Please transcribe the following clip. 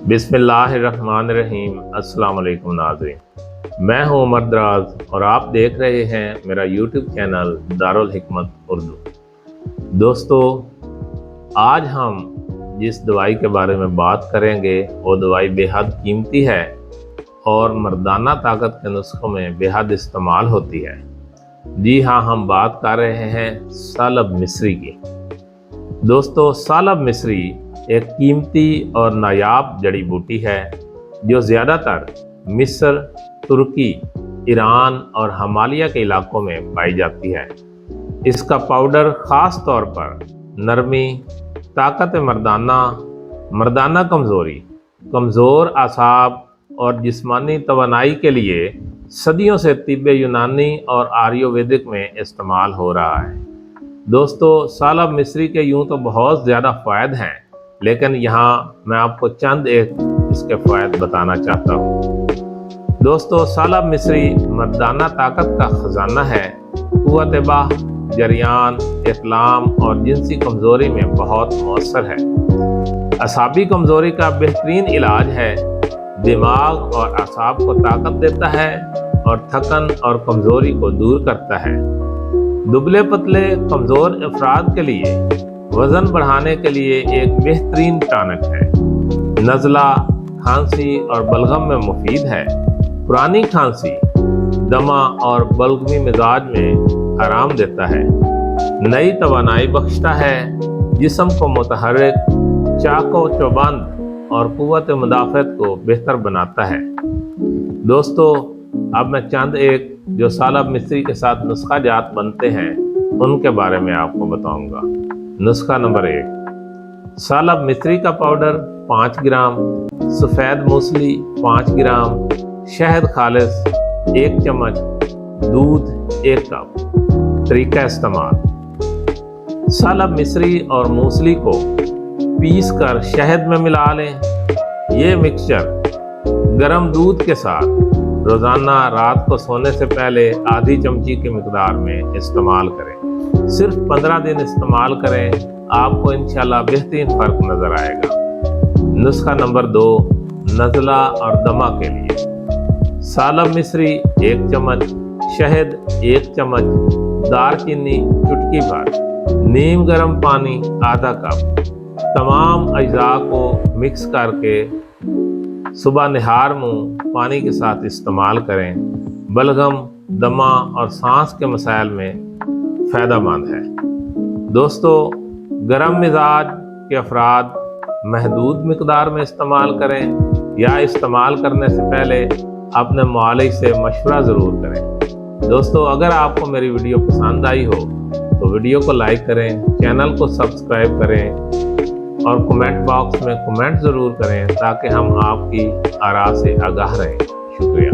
बिस्मिल्लाहिर्रहमानिर्रहीम। अस्सलाम वालेकुम नाज़रीन, मैं हूं उमर दराज और आप देख रहे हैं मेरा यूट्यूब चैनल दारुल हिकमत उर्दू। दोस्तों, आज हम जिस दवाई के बारे में बात करेंगे वो दवाई बेहद कीमती है और मर्दाना ताकत के नुस्खों में बेहद इस्तेमाल होती है। जी हाँ, हम बात कर रहे हैं सालब मिस्री की। दोस्तों, सालब मिस्री एक कीमती और नायाब जड़ी बूटी है जो ज़्यादातर मिस्र, तुर्की, ईरान और हिमालय के इलाकों में पाई जाती है। इसका पाउडर ख़ास तौर पर नरमी, ताकत मर्दाना कमज़ोरी, कमज़ोर आसाब और जिस्मानी तवानाई के लिए सदियों से तिब्ब यूनानी और आयुर्वेदिक में इस्तेमाल हो रहा है। दोस्तों, सालब मिस्री के यूं तो बहुत ज़्यादा फ़ायदे हैं, लेकिन यहाँ मैं आपको चंद एक इसके फ़ायदे बताना चाहता हूँ। दोस्तों, सालब मिस्री मर्दाना ताकत का ख़जाना है। क़ुव्वत बाह, जरियान, इक़लाम और जिनसी कमज़ोरी में बहुत मौसर है। असाबी कमज़ोरी का बेहतरीन इलाज है। दिमाग और असाब को ताकत देता है और थकन और कमज़ोरी को दूर करता है। दुबले पतले कमज़ोर अफराद के लिए वज़न बढ़ाने के लिए एक बेहतरीन टॉनिक है। नज़ला, खांसी और बलगम में मुफीद है। पुरानी खांसी, दमा और बलगमी मिजाज में आराम देता है। नई तवानाई बख्शता है। जिस्म को मुतहर्रिक, चाको चौबंद और क़ुव्वत मुदाफ़त को बेहतर बनाता है। दोस्तों, अब मैं चंद एक जो सालब मिस्री के साथ नुस्खा जात बनते हैं उनके बारे में आपको बताऊंगा। नुस्खा नंबर 1, सालब मिस्री का पाउडर 5 ग्राम, सफ़ेद मूसली 5 ग्राम, शहद खालिस 1 चम्मच, दूध 1 कप। तरीका इस्तेमाल: सालब मिस्री और मूसली को पीस कर शहद में मिला लें। ये मिक्सचर गर्म दूध के साथ रोज़ाना रात को सोने से पहले आधी चमची की मिकदार में इस्तेमाल करें। सिर्फ 15 दिन इस्तेमाल करें, आपको इंशाल्लाह बेहतरीन फ़र्क नज़र आएगा। नुस्खा नंबर 2, नज़ला और दमा के लिए: सालब मिस्री 1 चम्मच, शहद 1 चम्मच, दारचीनी चुटकी भर, नीम गर्म पानी आधा कप। तमाम अज्जा को मिक्स करके सुबह निहार मुँह पानी के साथ इस्तेमाल करें। बलगम, दमा और सांस के मसाइल में फ़ायदेमंद है। दोस्तों, गर्म मिजाज के अफराद महदूद मिकदार में इस्तेमाल करें या इस्तेमाल करने से पहले अपने मुआलिज से मशवरा ज़रूर करें। दोस्तों, अगर आपको मेरी वीडियो पसंद आई हो तो वीडियो को लाइक करें, चैनल को सब्सक्राइब करें और कमेंट बॉक्स में कमेंट ज़रूर करें ताकि हम आपकी आरा से आगाह रहें। शुक्रिया।